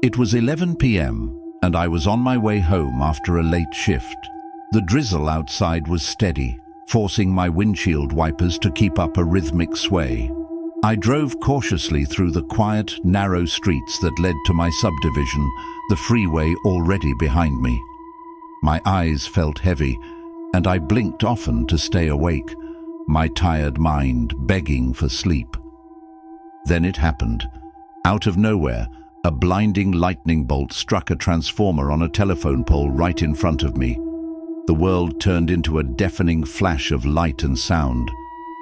It was 11 p.m. and I was on my way home after a late shift. The drizzle outside was steady, forcing my windshield wipers to keep up a rhythmic sway. I drove cautiously through the quiet, narrow streets that led to my subdivision, the freeway already behind me. My eyes felt heavy, and I blinked often to stay awake, my tired mind begging for sleep. Then it happened. Out of nowhere, a blinding lightning bolt struck a transformer on a telephone pole right in front of me. The world turned into a deafening flash of light and sound.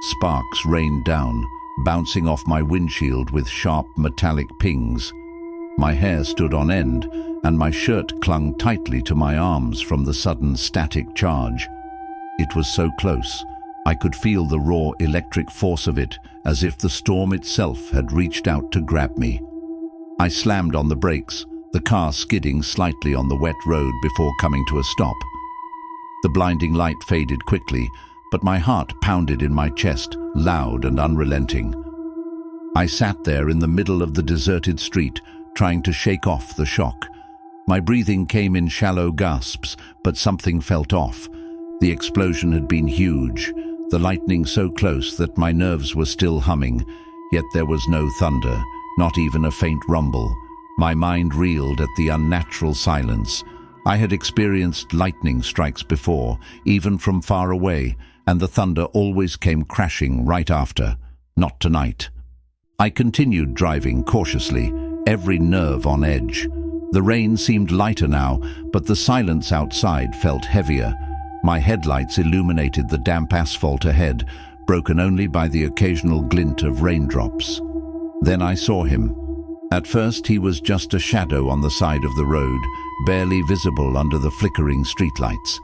Sparks rained down, bouncing off my windshield with sharp metallic pings. My hair stood on end, and my shirt clung tightly to my arms from the sudden static charge. It was so close, I could feel the raw electric force of it, as if the storm itself had reached out to grab me. I slammed on the brakes, the car skidding slightly on the wet road before coming to a stop. The blinding light faded quickly, but my heart pounded in my chest, loud and unrelenting. I sat there in the middle of the deserted street, trying to shake off the shock. My breathing came in shallow gasps, but something felt off. The explosion had been huge, the lightning so close that my nerves were still humming, yet there was no thunder, not even a faint rumble. My mind reeled at the unnatural silence. I had experienced lightning strikes before, even from far away, and the thunder always came crashing right after. Not tonight. I continued driving cautiously, every nerve on edge. The rain seemed lighter now, but the silence outside felt heavier. My headlights illuminated the damp asphalt ahead, broken only by the occasional glint of raindrops. Then I saw him. At first he was just a shadow on the side of the road, barely visible under the flickering streetlights.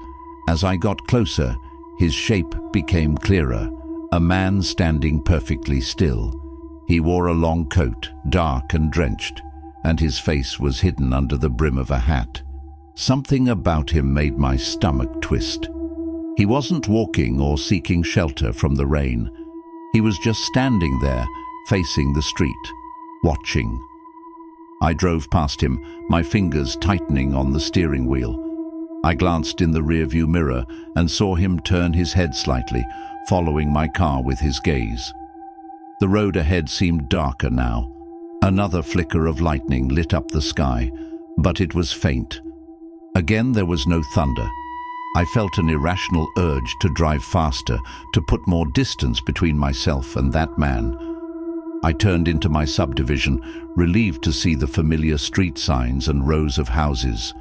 As I got closer, his shape became clearer, a man standing perfectly still. He wore a long coat, dark and drenched, and his face was hidden under the brim of a hat. Something about him made my stomach twist. He wasn't walking or seeking shelter from the rain. He was just standing there, facing the street, watching. I drove past him, my fingers tightening on the steering wheel. I glanced in the rearview mirror and saw him turn his head slightly, following my car with his gaze. The road ahead seemed darker now. Another flicker of lightning lit up the sky, but it was faint. Again there was no thunder. I felt an irrational urge to drive faster, to put more distance between myself and that man. I turned into my subdivision, relieved to see the familiar street signs and rows of houses.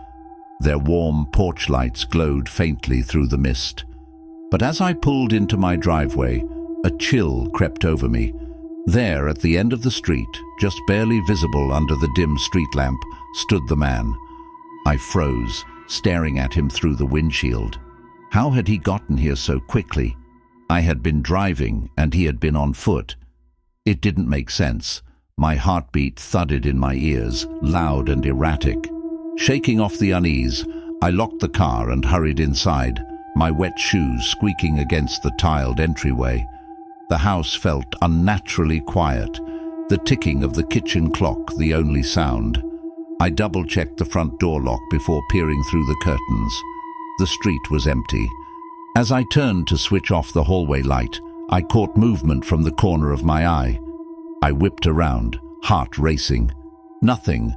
Their warm porch lights glowed faintly through the mist. But as I pulled into my driveway, a chill crept over me. There, at the end of the street, just barely visible under the dim street lamp, stood the man. I froze, staring at him through the windshield. How had he gotten here so quickly? I had been driving, and he had been on foot. It didn't make sense. My heartbeat thudded in my ears, loud and erratic. Shaking off the unease, I locked the car and hurried inside, my wet shoes squeaking against the tiled entryway. The house felt unnaturally quiet, the ticking of the kitchen clock the only sound. I double-checked the front door lock before peering through the curtains. The street was empty. As I turned to switch off the hallway light, I caught movement from the corner of my eye. I whipped around, heart racing. Nothing.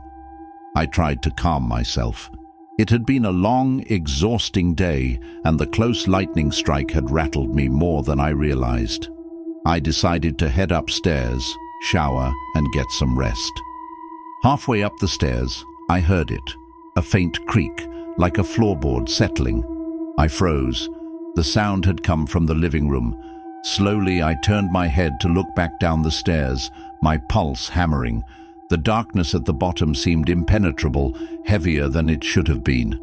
I tried to calm myself. It had been a long, exhausting day, and the close lightning strike had rattled me more than I realized. I decided to head upstairs, shower, and get some rest. Halfway up the stairs, I heard it, a faint creak, like a floorboard settling. I froze. The sound had come from the living room. Slowly, I turned my head to look back down the stairs, my pulse hammering. The darkness at the bottom seemed impenetrable, heavier than it should have been.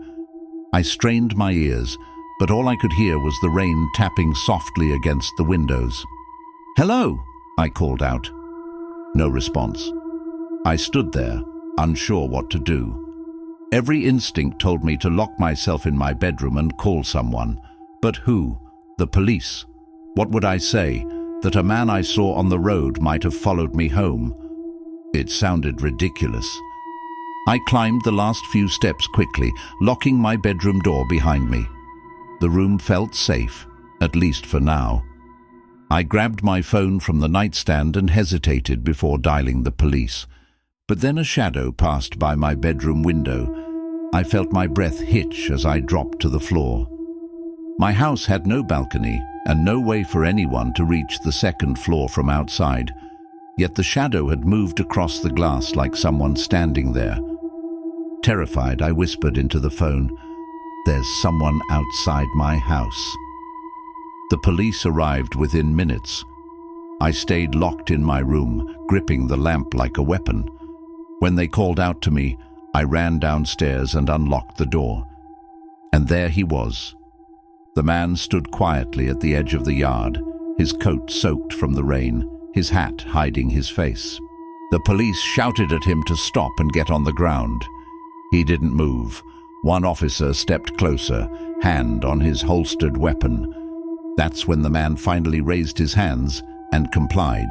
I strained my ears, but all I could hear was the rain tapping softly against the windows. "Hello!" I called out. No response. I stood there, unsure what to do. Every instinct told me to lock myself in my bedroom and call someone. But who? The police? What would I say? That a man I saw on the road might have followed me home? It sounded ridiculous. I climbed the last few steps quickly, locking my bedroom door behind me. The room felt safe, at least for now. I grabbed my phone from the nightstand and hesitated before dialing the police. But then a shadow passed by my bedroom window. I felt my breath hitch as I dropped to the floor. My house had no balcony and no way for anyone to reach the second floor from outside, yet the shadow had moved across the glass like someone standing there. Terrified, I whispered into the phone, "There's someone outside my house." The police arrived within minutes. I stayed locked in my room, gripping the lamp like a weapon. When they called out to me, I ran downstairs and unlocked the door. And there he was. The man stood quietly at the edge of the yard, his coat soaked from the rain, his hat hiding his face. The police shouted at him to stop and get on the ground. He didn't move. One officer stepped closer, hand on his holstered weapon. That's when the man finally raised his hands and complied.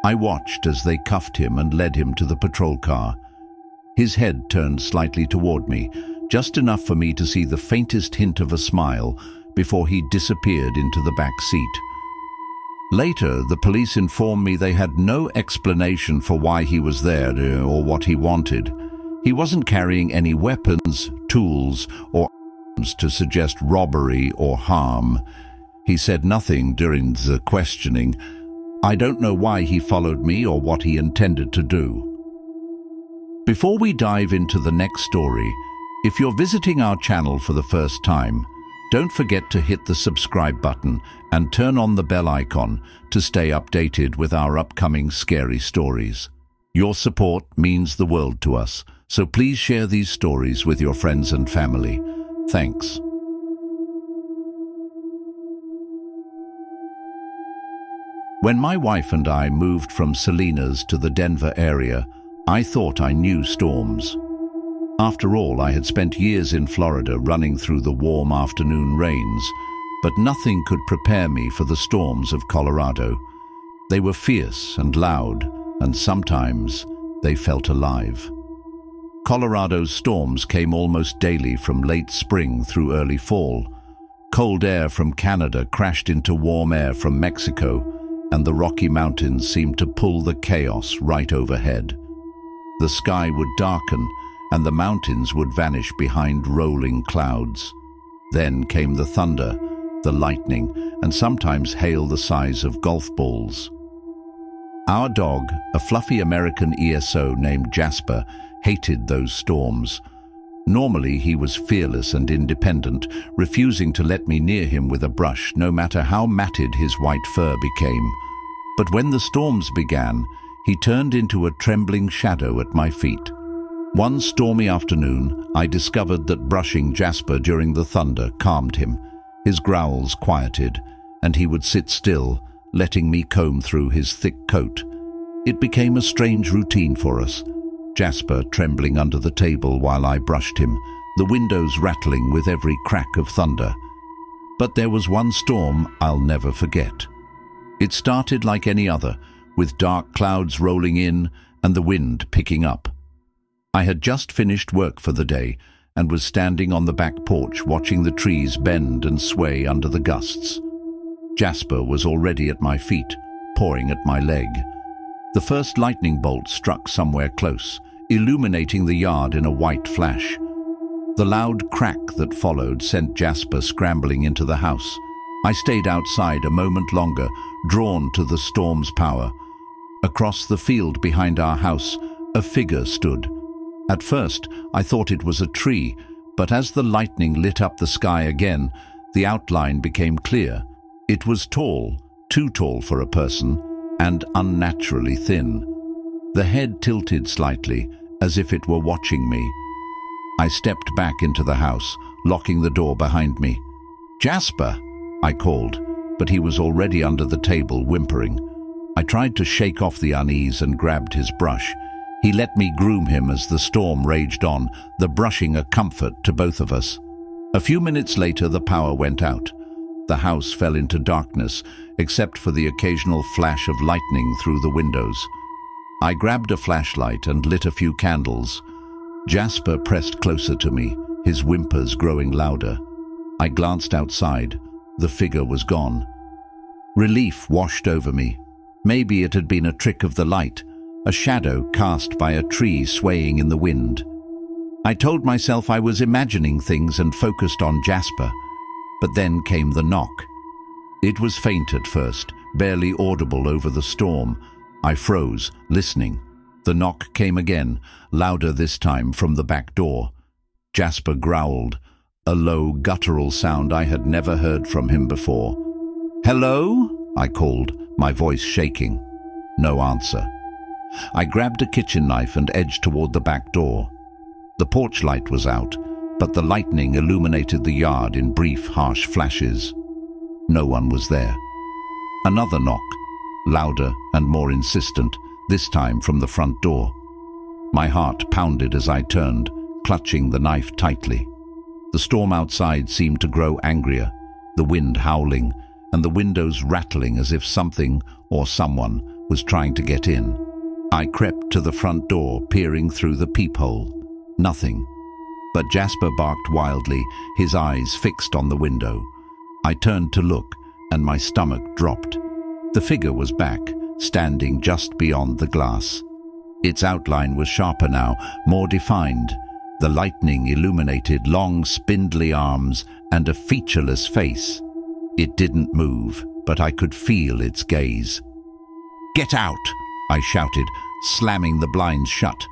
I watched as they cuffed him and led him to the patrol car. His head turned slightly toward me, just enough for me to see the faintest hint of a smile before he disappeared into the back seat. Later, the police informed me they had no explanation for why he was there or what he wanted. He wasn't carrying any weapons, tools, or arms to suggest robbery or harm. He said nothing during the questioning. I don't know why he followed me or what he intended to do. Before we dive into the next story, if you're visiting our channel for the first time, don't forget to hit the subscribe button and turn on the bell icon to stay updated with our upcoming scary stories. Your support means the world to us, so please share these stories with your friends and family. Thanks. When my wife and I moved from Salinas to the Denver area, I thought I knew storms. After all, I had spent years in Florida running through the warm afternoon rains, but nothing could prepare me for the storms of Colorado. They were fierce and loud, and sometimes they felt alive. Colorado's storms came almost daily from late spring through early fall. Cold air from Canada crashed into warm air from Mexico, and the Rocky Mountains seemed to pull the chaos right overhead. The sky would darken, and the mountains would vanish behind rolling clouds. Then came the thunder, the lightning, and sometimes hail the size of golf balls. Our dog, a fluffy American ESO named Jasper, hated those storms. Normally he was fearless and independent, refusing to let me near him with a brush, no matter how matted his white fur became. But when the storms began, he turned into a trembling shadow at my feet. One stormy afternoon, I discovered that brushing Jasper during the thunder calmed him. His growls quieted, and he would sit still, letting me comb through his thick coat. It became a strange routine for us. Jasper trembling under the table while I brushed him, the windows rattling with every crack of thunder. But there was one storm I'll never forget. It started like any other, with dark clouds rolling in and the wind picking up. I had just finished work for the day and was standing on the back porch watching the trees bend and sway under the gusts. Jasper was already at my feet, pawing at my leg. The first lightning bolt struck somewhere close, illuminating the yard in a white flash. The loud crack that followed sent Jasper scrambling into the house. I stayed outside a moment longer, drawn to the storm's power. Across the field behind our house, a figure stood. At first, I thought it was a tree, but as the lightning lit up the sky again, the outline became clear. It was tall, too tall for a person, and unnaturally thin. The head tilted slightly, as if it were watching me. I stepped back into the house, locking the door behind me. "Jasper!" I called, but he was already under the table, whimpering. I tried to shake off the unease and grabbed his brush. He let me groom him as the storm raged on, the brushing a comfort to both of us. A few minutes later, the power went out. The house fell into darkness, except for the occasional flash of lightning through the windows. I grabbed a flashlight and lit a few candles. Jasper pressed closer to me, his whimpers growing louder. I glanced outside. The figure was gone. Relief washed over me. Maybe it had been a trick of the light, a shadow cast by a tree swaying in the wind. I told myself I was imagining things and focused on Jasper, but then came the knock. It was faint at first, barely audible over the storm. I froze, listening. The knock came again, louder this time from the back door. Jasper growled, a low, guttural sound I had never heard from him before. "Hello?" I called, my voice shaking. No answer. I grabbed a kitchen knife and edged toward the back door. The porch light was out, but the lightning illuminated the yard in brief, harsh flashes. No one was there. Another knock, louder and more insistent, this time from the front door. My heart pounded as I turned, clutching the knife tightly. The storm outside seemed to grow angrier, the wind howling, and the windows rattling as if something or someone was trying to get in. I crept to the front door, peering through the peephole. Nothing. But Jasper barked wildly, his eyes fixed on the window. I turned to look, and my stomach dropped. The figure was back, standing just beyond the glass. Its outline was sharper now, more defined. The lightning illuminated long, spindly arms and a featureless face. It didn't move, but I could feel its gaze. "Get out!" I shouted, slamming the blinds shut.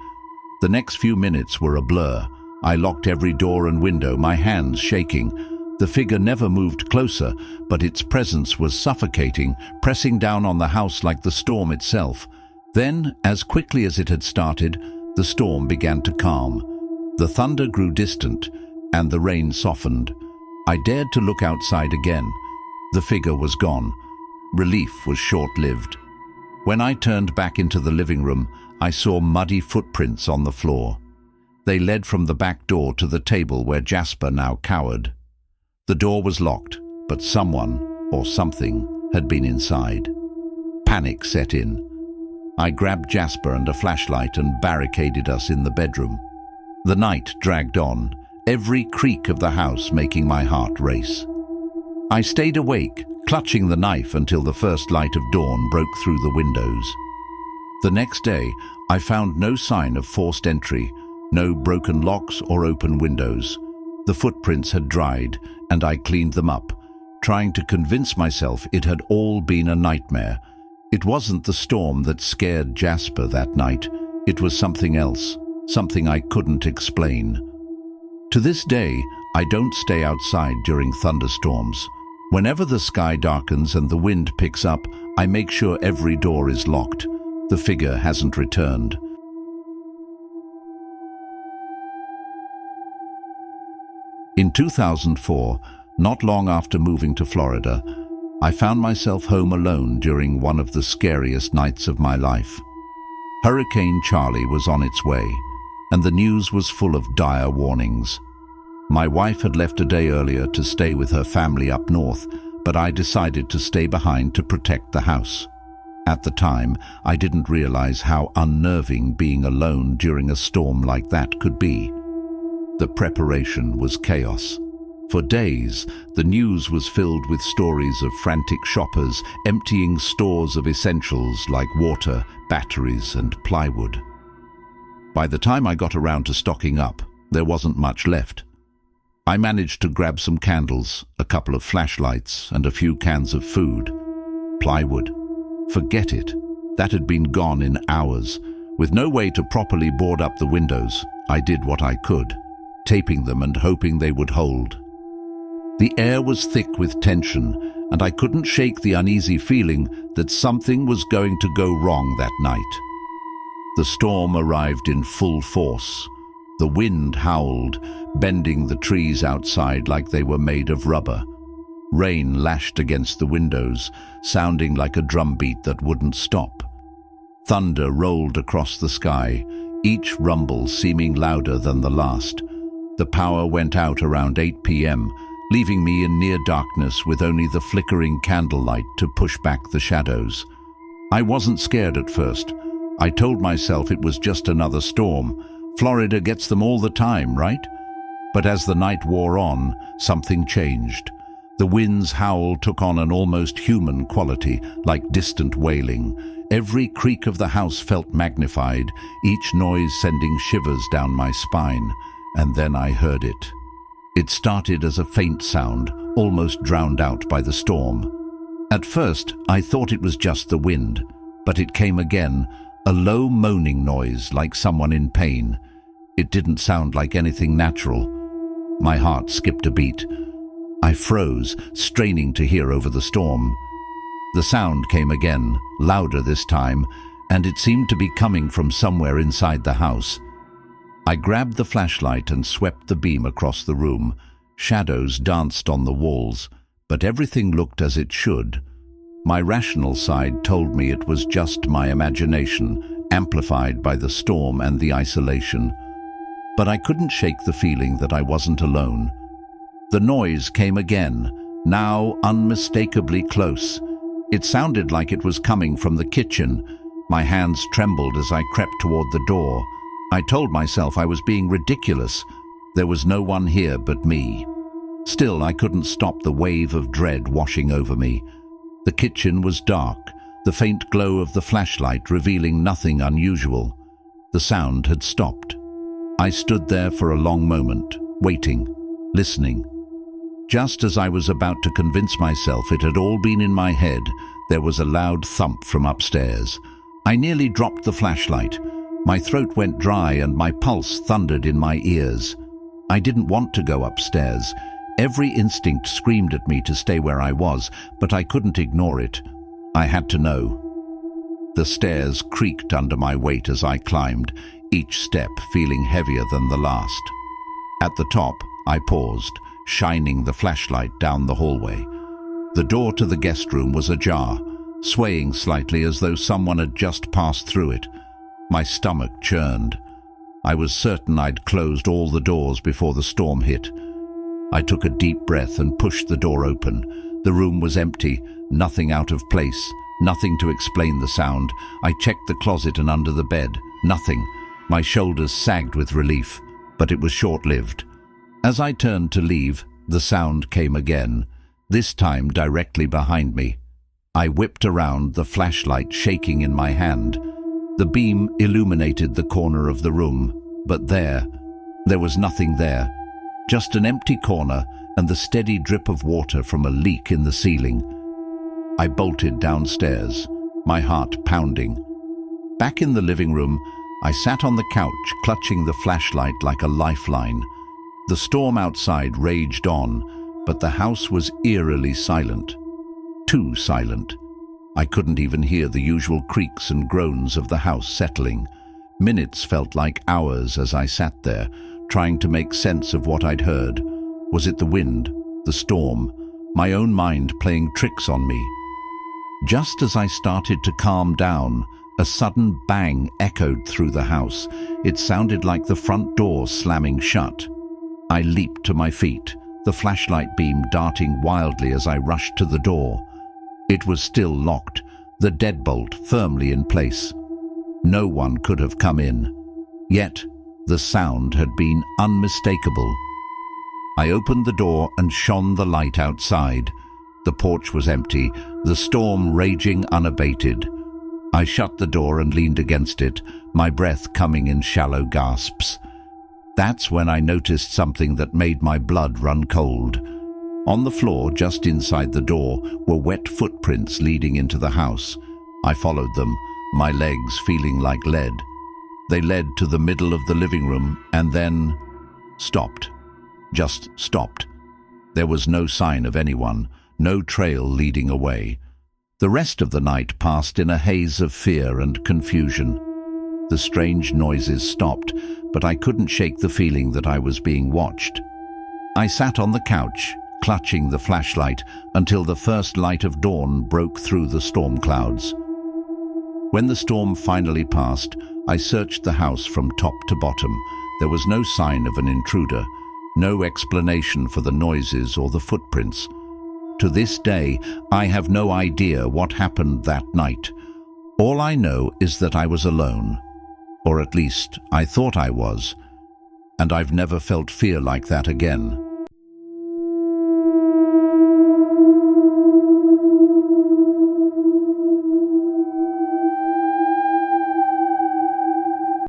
The next few minutes were a blur. I locked every door and window, my hands shaking. The figure never moved closer, but its presence was suffocating, pressing down on the house like the storm itself. Then, as quickly as it had started, the storm began to calm. The thunder grew distant, and the rain softened. I dared to look outside again. The figure was gone. Relief was short-lived. When I turned back into the living room, I saw muddy footprints on the floor. They led from the back door to the table where Jasper now cowered. The door was locked, but someone, or something, had been inside. Panic set in. I grabbed Jasper and a flashlight and barricaded us in the bedroom. The night dragged on, every creak of the house making my heart race. I stayed awake, clutching the knife until the first light of dawn broke through the windows. The next day, I found no sign of forced entry, no broken locks or open windows. The footprints had dried, and I cleaned them up, trying to convince myself it had all been a nightmare. It wasn't the storm that scared Jasper that night. It was something else, something I couldn't explain. To this day, I don't stay outside during thunderstorms. Whenever the sky darkens and the wind picks up, I make sure every door is locked. The figure hasn't returned. In 2004, not long after moving to Florida, I found myself home alone during one of the scariest nights of my life. Hurricane Charlie was on its way, and the news was full of dire warnings. My wife had left a day earlier to stay with her family up north, but I decided to stay behind to protect the house. At the time, I didn't realize how unnerving being alone during a storm like that could be. The preparation was chaos. For days, the news was filled with stories of frantic shoppers emptying stores of essentials like water, batteries, and plywood. By the time I got around to stocking up, there wasn't much left. I managed to grab some candles, a couple of flashlights, and a few cans of food. Plywood. Forget it. That had been gone in hours. With no way to properly board up the windows, I did what I could, taping them and hoping they would hold. The air was thick with tension, and I couldn't shake the uneasy feeling that something was going to go wrong that night. The storm arrived in full force. The wind howled, bending the trees outside like they were made of rubber. Rain lashed against the windows, sounding like a drumbeat that wouldn't stop. Thunder rolled across the sky, each rumble seeming louder than the last. The power went out around 8 p.m., leaving me in near darkness with only the flickering candlelight to push back the shadows. I wasn't scared at first. I told myself it was just another storm. Florida gets them all the time, right? But as the night wore on, something changed. The wind's howl took on an almost human quality, like distant wailing. Every creak of the house felt magnified, each noise sending shivers down my spine. And then I heard it. It started as a faint sound, almost drowned out by the storm. At first, I thought it was just the wind, but it came again, a low moaning noise like someone in pain. It didn't sound like anything natural. My heart skipped a beat. I froze, straining to hear over the storm. The sound came again, louder this time, and it seemed to be coming from somewhere inside the house. I grabbed the flashlight and swept the beam across the room. Shadows danced on the walls, but everything looked as it should. My rational side told me it was just my imagination, amplified by the storm and the isolation. But I couldn't shake the feeling that I wasn't alone. The noise came again, now unmistakably close. It sounded like it was coming from the kitchen. My hands trembled as I crept toward the door. I told myself I was being ridiculous. There was no one here but me. Still, I couldn't stop the wave of dread washing over me. The kitchen was dark, the faint glow of the flashlight revealing nothing unusual. The sound had stopped. I stood there for a long moment, waiting, listening. Just as I was about to convince myself it had all been in my head, there was a loud thump from upstairs. I nearly dropped the flashlight. My throat went dry and my pulse thundered in my ears. I didn't want to go upstairs. Every instinct screamed at me to stay where I was, but I couldn't ignore it. I had to know. The stairs creaked under my weight as I climbed, each step feeling heavier than the last. At the top, I paused, shining the flashlight down the hallway. The door to the guest room was ajar, swaying slightly as though someone had just passed through it. My stomach churned. I was certain I'd closed all the doors before the storm hit. I took a deep breath and pushed the door open. The room was empty, nothing out of place, nothing to explain the sound. I checked the closet and under the bed. Nothing. My shoulders sagged with relief, but it was short-lived. As I turned to leave, the sound came again, this time directly behind me. I whipped around, the flashlight shaking in my hand. The beam illuminated the corner of the room, but there was nothing there. Just an empty corner and the steady drip of water from a leak in the ceiling. I bolted downstairs, my heart pounding. Back in the living room, I sat on the couch, clutching the flashlight like a lifeline. The storm outside raged on, but the house was eerily silent. Too silent. I couldn't even hear the usual creaks and groans of the house settling. Minutes felt like hours as I sat there, trying to make sense of what I'd heard. Was it the wind, the storm, my own mind playing tricks on me? Just as I started to calm down, a sudden bang echoed through the house. It sounded like the front door slamming shut. I leaped to my feet, the flashlight beam darting wildly as I rushed to the door. It was still locked, the deadbolt firmly in place. No one could have come in. Yet, the sound had been unmistakable. I opened the door and shone the light outside. The porch was empty, the storm raging unabated. I shut the door and leaned against it, my breath coming in shallow gasps. That's when I noticed something that made my blood run cold. On the floor, just inside the door, were wet footprints leading into the house. I followed them, my legs feeling like lead. They led to the middle of the living room and then stopped. Just stopped. There was no sign of anyone, no trail leading away. The rest of the night passed in a haze of fear and confusion. The strange noises stopped, but I couldn't shake the feeling that I was being watched. I sat on the couch, clutching the flashlight, until the first light of dawn broke through the storm clouds. When the storm finally passed, I searched the house from top to bottom. There was no sign of an intruder, no explanation for the noises or the footprints. To this day, I have no idea what happened that night. All I know is that I was alone. Or at least, I thought I was. And I've never felt fear like that again.